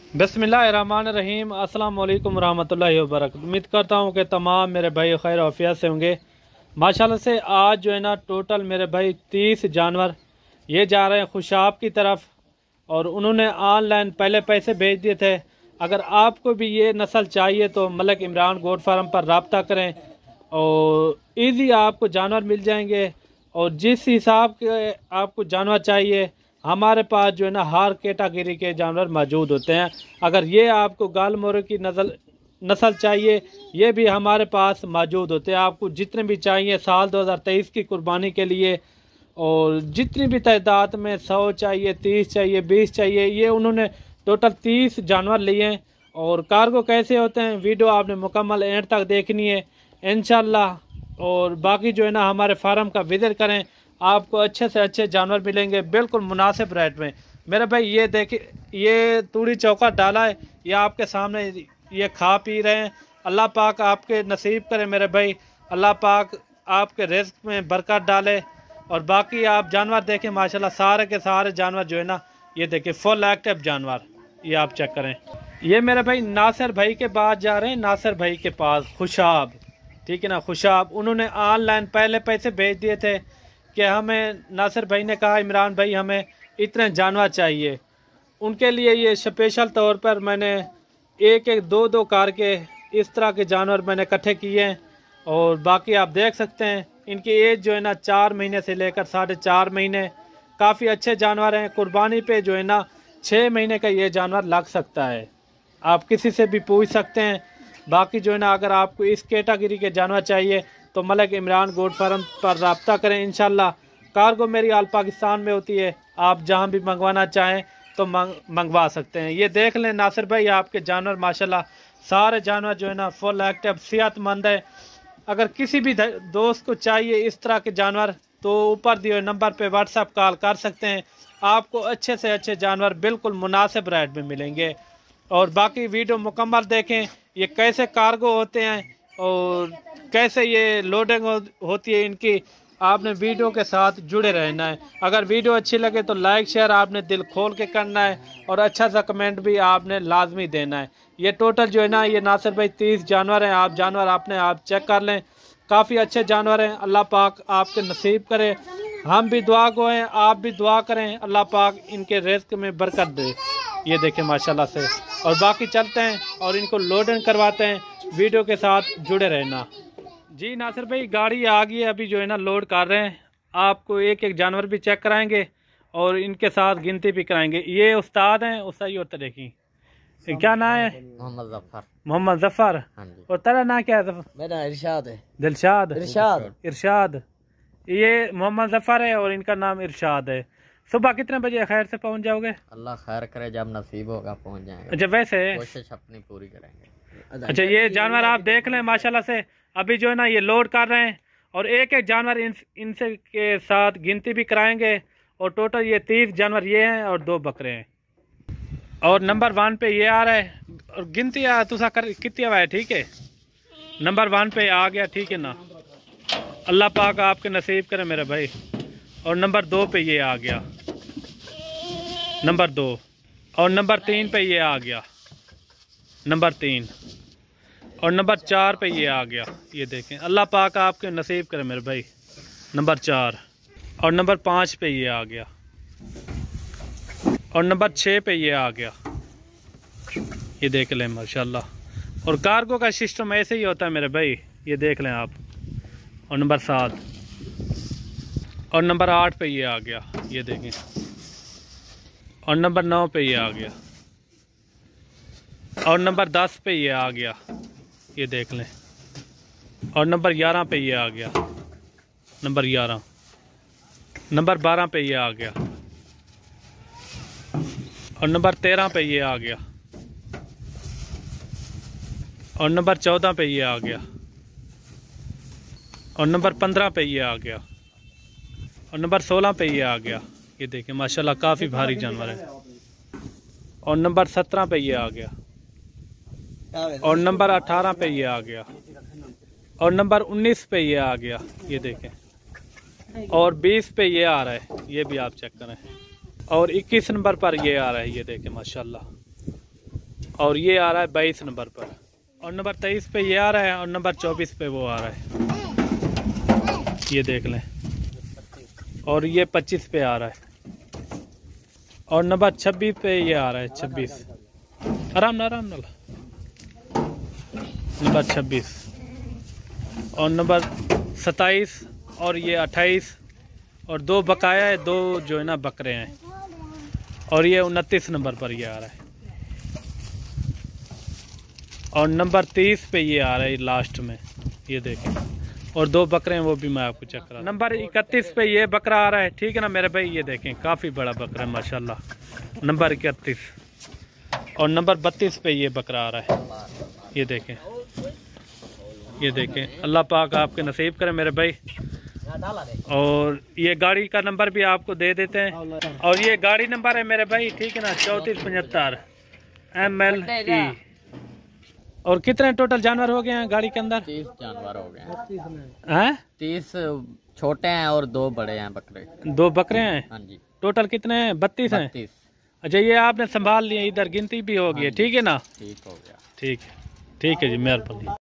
बिस्मिल्लाहिर्रहमानिर्रहीम। अस्सलाम वालेकुम रहमतुल्लाहि व बरकातहू। उम्मीद करता हूँ कि तमाम मेरे भाई खैर आफियत से होंगे। माशाल्लाह से आज जो है ना टोटल मेरे भाई 30 जानवर ये जा रहे हैं खुशाब की तरफ, और उन्होंने ऑनलाइन पहले पैसे भेज दिए थे। अगर आपको भी ये नस्ल चाहिए तो मलिक इमरान गोट फार्म पर रब्ता करें और ईजी आपको जानवर मिल जाएंगे। और जिस हिसाब के आपको जानवर चाहिए हमारे पास जो है ना हर कैटेगरी के जानवर मौजूद होते हैं। अगर ये आपको गाल मोरे की नस्ल चाहिए ये भी हमारे पास मौजूद होते हैं। आपको जितने भी चाहिए साल 2023 की कुर्बानी के लिए, और जितनी भी तादाद में 100 चाहिए, 30 चाहिए, 20 चाहिए, ये उन्होंने टोटल 30 जानवर लिए हैं। और कार्गो कैसे होते हैं वीडियो आपने मुकम्मल एंड तक देखनी है इंशाल्लाह। और बाकी जो है ना हमारे फार्म का विजिट करें, आपको अच्छे से अच्छे जानवर मिलेंगे बिल्कुल मुनासिब रेट में। मेरे भाई ये देखिए, ये तूड़ी चौका डाला है, ये आपके सामने ये खा पी रहे हैं। अल्लाह पाक आपके नसीब करे मेरे भाई, अल्लाह पाक आपके रिज़्क़ में बरकत डाले। और बाकी आप जानवर देखें माशाल्लाह सारे के सारे जानवर जो है ना ये देखिए फुल एक्टिव जानवर, ये आप चेक करें। ये मेरे भाई नासिर भाई के पास जा रहे हैं, नासिर भाई के पास खुशाब, ठीक है ना, खुशाब। उन्होंने ऑनलाइन पहले पैसे भेज दिए थे कि हमें, नासिर भाई ने कहा इमरान भाई हमें इतने जानवर चाहिए। उनके लिए ये स्पेशल तौर पर मैंने एक एक दो दो कार के इस तरह के जानवर मैंने इकट्ठे किए हैं। और बाकी आप देख सकते हैं इनकी एज जो है ना 4 महीने से लेकर 4.5 महीने, काफ़ी अच्छे जानवर हैं। कुर्बानी पे जो है ना 6 महीने का ये जानवर लग सकता है, आप किसी से भी पूछ सकते हैं। बाकी जो है ना अगर आपको इस कैटेगरी के जानवर चाहिए तो मलिक इमरान गोट फार्म पर रब्ता करें इंशाल्लाह। कार्गो मेरी आल पाकिस्तान में होती है, आप जहां भी मंगवाना चाहें तो मंगवा सकते हैं। ये देख लें नासिर भाई आपके जानवर माशाल्लाह सारे जानवर जो है ना फुल एक्टिव सेहतमंद है। अगर किसी भी दोस्त को चाहिए इस तरह के जानवर तो ऊपर दिए नंबर पे व्हाट्सएप कॉल कर सकते हैं, आपको अच्छे से अच्छे जानवर बिल्कुल मुनासिब रेट में मिलेंगे। और बाकी वीडियो मुकम्मल देखें, ये कैसे कार्गो होते हैं और कैसे ये लोडिंग होती है इनकी, आपने वीडियो के साथ जुड़े रहना है। अगर वीडियो अच्छी लगे तो लाइक शेयर आपने दिल खोल के करना है, और अच्छा सा कमेंट भी आपने लाजमी देना है। ये टोटल जो है ना ये नासिर भाई 30 जानवर हैं, आप जानवर आपने आप चेक कर लें, काफ़ी अच्छे जानवर हैं। अल्लाह पाक आपके नसीब करे, हम भी दुआ को हैं, आप भी दुआ करें, अल्लाह पाक इनके रिज़्क़ में बरकत दे। ये देखें माशाल्लाह से। और बाकी चलते हैं और इनको लोडिंग करवाते हैं, वीडियो के साथ जुड़े रहना। जी नासिर भाई गाड़ी आ गई है, अभी जो है ना लोड कर रहे हैं। आपको एक एक जानवर भी चेक कराएंगे और इनके साथ गिनती भी कराएंगे। ये उस्ताद हैं, उस्ताद ये होते देखी क्या नाम है? मोहम्मद जफर। मोहम्मद जफर। और तेरा नाम क्या है? मेरा इरशाद है। दिलशाद। इरशाद। इरशाद। ये मोहम्मद जफर है और इनका नाम इरशाद है। सुबह कितने बजे खैर से पहुंच जाओगे? अल्लाह खैर करे, जब नसीब होगा पहुंच जाएंगे। अच्छा वैसे कोशिश अपनी पूरी करेंगे। अच्छा ये जानवर आप देख लें माशाल्लाह से, अभी जो है ना ये लोड कर रहे हैं और एक एक जानवर इनसे के साथ गिनती भी कराएंगे। और टोटल ये 30 जानवर ये हैं और 2 बकरे हैं। और नंबर 1 पे ये आ रहा है, और गिनती तुसा कर कितनी हुआ है, ठीक है, नंबर 1 पे आ गया, ठीक है ना, अल्लाह पाक आपके नसीब करे मेरे भाई। और नंबर 2 पे ये आ गया, नंबर 2। और नंबर 3 पे ये आ गया, नंबर 3। और नंबर 4 पे ये आ गया, ये देखें, अल्लाह पाक आपके नसीब करे मेरे भाई, नंबर 4। और नंबर 5 पे ये आ गया, और नंबर 6 पे ये आ गया, ये देख लें माशाल्लाह। और कार्गो का सिस्टम ऐसे ही होता है मेरे भाई, ये देख लें आप। और नंबर 7 और नंबर 8 पे ये आ गया, ये देखें। और नंबर 9 पे ये आ गया, और नंबर 10 पे ये आ गया, ये देख लें। और नंबर 11 पे ये आ गया, नंबर 11। नंबर 12 पे ये आ गया, और नंबर 13 पे ये आ गया, और नंबर 14 पे ये आ गया, और नंबर 15 पे ये आ गया, और नंबर 16 पे ये आ गया, ये देखें माशाल्लाह काफ़ी भारी जानवर है। और नंबर 17 पे ये आ गया, और नंबर 18 पे ये आ गया, और नंबर 19 पे ये आ गया, ये देखें। और 20 पे ये आ रहा है, ये भी आप चेक करें। और 21 नंबर पर ये आ रहा है, ये देखें माशाल्लाह। और ये आ रहा है 22 नंबर पर, और नंबर 23 पे ये आ रहा है, और नंबर 24 पे वो आ रहा है, ये देख लें। और ये 25 पे आ रहा है, और नंबर 26 पे ये आ रहा है, 26 आराम ना नंबर 26, और नंबर 27, और ये 28, और 2 बकाया है, 2 जो है ना बकरे हैं, और ये 29 नंबर पर ये आ रहा है, और नंबर 30 पे ये आ रहा है लास्ट में, ये देखें। और 2 बकरे हैं, वो भी मैं आपको चेक करा। नंबर 31 पे ये बकरा आ रहा है, ठीक है ना मेरे भाई, ये देखें काफ़ी बड़ा बकरा है माशाल्लाह, नंबर 31। और नंबर 32 पे ये बकरा आ रहा है, ये देखें, ये देखें। अल्लाह पाक आपके नसीब करें मेरे भाई। और ये गाड़ी का नंबर भी आपको दे देते हैं, और ये गाड़ी नंबर है मेरे भाई, ठीक है ना, 3475 MLE। और कितने टोटल जानवर हो गए हैं गाड़ी के अंदर? 30 जानवर हो गए हैं। 30 छोटे हैं और 2 बड़े हैं बकरे। 2 बकरे हैं। हाँ जी। टोटल कितने हैं? 32 हैं। 32। अच्छा, ये आपने संभाल लिया, इधर गिनती भी होगी, ठीक है ना? ठीक हो गया। ठीक है जी, मेहरबानी।